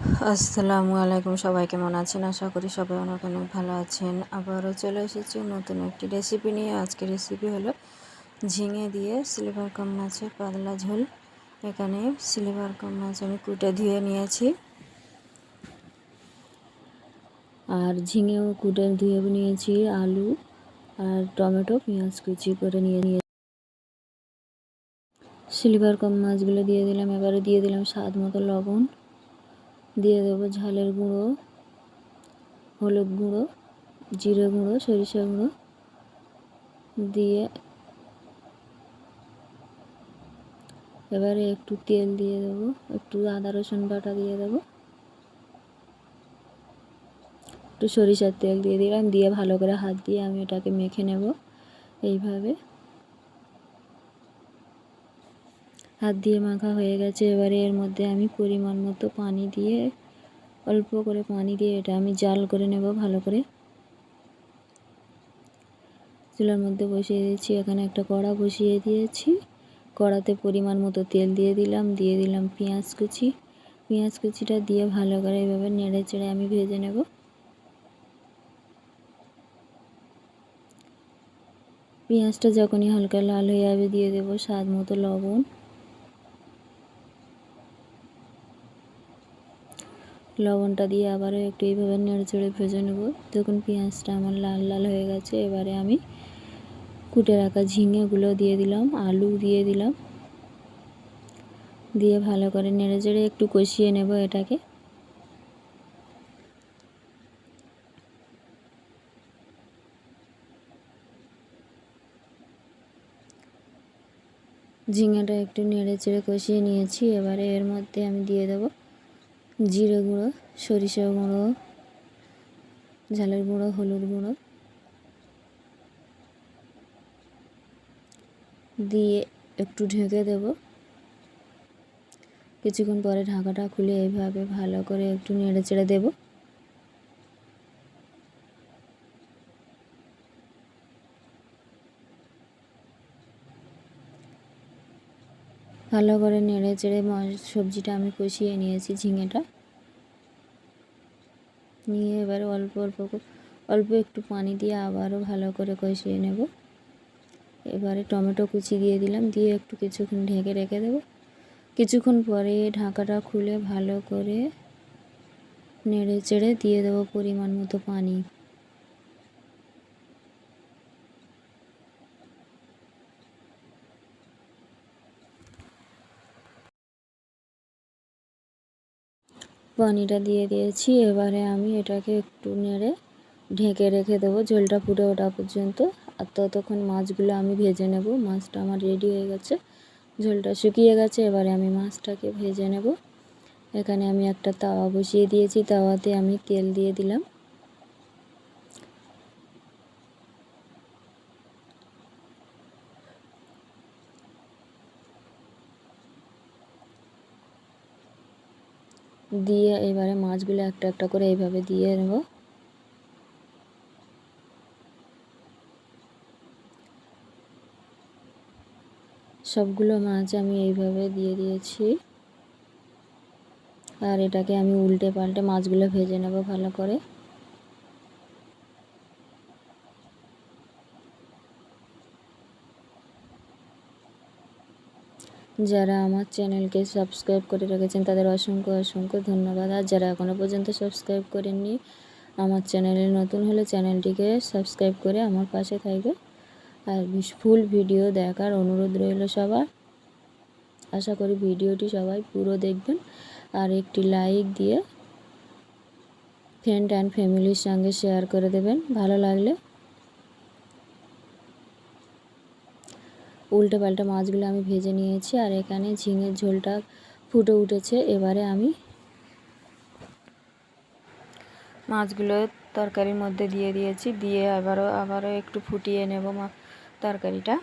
আসসালামু আলাইকুম, সবাই কেমন আছেন? আশা করি সবাই অনেক অনেক ভালো আছেন। আবারও চলে এসেছি নতুন একটি রেসিপি নিয়ে। আজকের রেসিপি হলো ঝিঙে দিয়ে সিলভার কাপ মাছের পাতলা ঝোল। এখানে সিলভার কাপ মাছ আমি কুটে ধুয়ে নিয়েছি, আর ঝিঙেও কুটে ধুয়ে নিয়েছি। আলু আর টমেটো পেঁয়াজ কুচি করে নিয়ে সিলভার কাপ মাছগুলো দিয়ে দিলাম। এবারে দিয়ে দিলাম স্বাদ মতো লবণ, দিয়ে দেবো ঝালের গুঁড়ো, হলুদ গুঁড়ো, জিরে গুঁড়ো, সরিষা গুঁড়ো দিয়ে এবারে একটু তেল দিয়ে দেবো, একটু আদা রসুন বাটা দিয়ে দেবো, একটু সরিষার তেল দিয়ে দিলাম, দিয়ে ভালো করে হাত দিয়ে আমি এটাকে মেখে নেব। এইভাবে হাত দিয়ে মাখা হয়ে গেছে। এবারে এর মধ্যে আমি পরিমাণ মতো পানি দিয়ে, অল্প করে পানি দিয়ে এটা আমি জাল করে নেব ভালো করে। চুলার মধ্যে বসিয়ে দিয়েছি, এখানে একটা কড়া বসিয়ে দিয়েছি। কড়াতে পরিমাণ মতো তেল দিয়ে দিলাম পেঁয়াজ কুচি। পেঁয়াজ কুচিটা দিয়ে ভালো করে এভাবে নেড়ে চেড়ে আমি ভেজে নেব। পেঁয়াজটা যখনই হালকা লাল হয়ে যাবে দিয়ে দেব স্বাদ মতো লবণ। লবণটা দিয়ে আবারও একটু এইভাবে নেড়ে চেড়ে ভেজে নেব। দেখুন পেঁয়াজটা আমার লাল লাল হয়ে গেছে। এবারে আমি কুটে রাখা ঝিঙেগুলো দিয়ে দিলাম, আলু দিয়ে দিলাম, দিয়ে ভালো করে নেড়ে চেড়ে একটু কষিয়ে নেব এটাকে। ঝিঙেটা একটু নেড়ে চেড়ে কষিয়ে নিয়েছি। এবারে এর মধ্যে আমি দিয়ে দেব জিরে গুঁড়ো, সরিষা গুঁড়ো, ঝালের গুঁড়ো, হলুদ গুঁড়ো দিয়ে একটু ঢেকে দেব। কিছুক্ষণ পরে ঢাকাটা খুলে এইভাবে ভালো করে একটু নেড়ে চেড়ে দেব। ভালো করে নেড়ে চেড়ে সবজিটা আমি কষিয়ে নিয়েছি। ঝিঙেটা নিয়ে এবারে অল্প একটু পানি দিয়ে আবারও ভালো করে কষিয়ে নেব। এবারে টমেটো কুচি দিয়ে দিলাম, দিয়ে একটু কিছুক্ষণ ঢেকে রেখে দেব। কিছুক্ষণ পরে ঢাকাটা খুলে ভালো করে নেড়ে চেড়ে দিয়ে দেবো পরিমাণ মতো পানি। পানিটা দিয়ে দিয়েছি। এবারে আমি এটাকে একটু নেড়ে ঢেকে রেখে দেবো ঝোলটা ফুটে ওঠা পর্যন্ত। আর ততক্ষণ মাছগুলো আমি ভেজে নেব। মাছটা আমার রেডি হয়ে গেছে, ঝোলটা শুকিয়ে গেছে। এবারে আমি মাছটাকে ভেজে নেব। এখানে আমি একটা তাওয়া বসিয়ে দিয়েছি, তাওয়াতে আমি তেল দিয়ে দিলাম। দিয়ে এবারে মাছগুলো একটা একটা করে এইভাবে দিয়ে নেব। সবগুলো মাছ আমি এইভাবে দিয়ে দিয়েছি। আর এটাকে আমি উল্টে পাল্টে মাছগুলো ভেজে নেব ভালো করে। যারা আমার চ্যানেলকে সাবস্ক্রাইব করে রেখেছেন তাদের অসংখ্য অসংখ্য ধন্যবাদ। আর যারা এখনও পর্যন্ত সাবস্ক্রাইব করেননি, আমার চ্যানেলে নতুন হলে চ্যানেলটিকে সাবস্ক্রাইব করে আমার পাশে থাকবে। আর ফুল ভিডিও দেখার অনুরোধ রইল সবার। আশা করি ভিডিওটি সবাই পুরো দেখবেন, আর একটি লাইক দিয়ে ফ্রেন্ড অ্যান্ড ফ্যামিলির সঙ্গে শেয়ার করে দেবেন ভালো লাগলে। উল্টে পাল্টা মাছগুলো আমি ভেজে নিয়েছি, আর এখানে ঝিঙের ঝোলটা ফুটে উঠেছে। এবারে আমি মাছগুলো তরকারির মধ্যে দিয়ে দিয়েছি, দিয়ে আবারও একটু ফুটিয়ে নেব তরকারিটা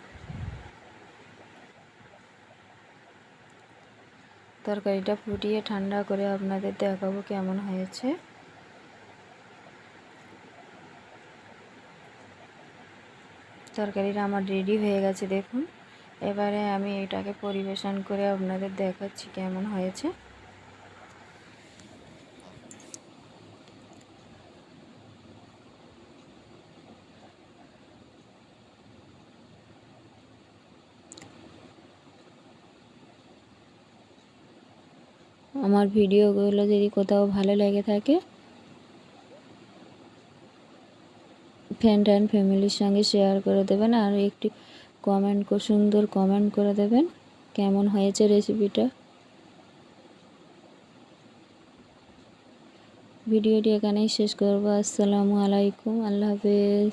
ফুটিয়ে ঠান্ডা করে আপনাদের দেখাবো কেমন হয়েছে। তরকারিটা আমার রেডি হয়ে গেছে দেখুন। এবারে আমি এটাকে পরিবেশন করে আপনাদের দেখাচ্ছি কেমন হয়েছে। আমার ভিডিওগুলো যদি কোথাও ভালো লেগে থাকে ফ্রেন্ড অ্যান্ড ফ্যামিলির সঙ্গে শেয়ার করে দেবেন, আর একটি সুন্দর কমেন্ট করে দেবেন কেমন হয়েছে রেসিপিটা। ভিডিওটি এখানেই শেষ করব। আসসালামু আলাইকুম, আল্লাহ হাফেজ।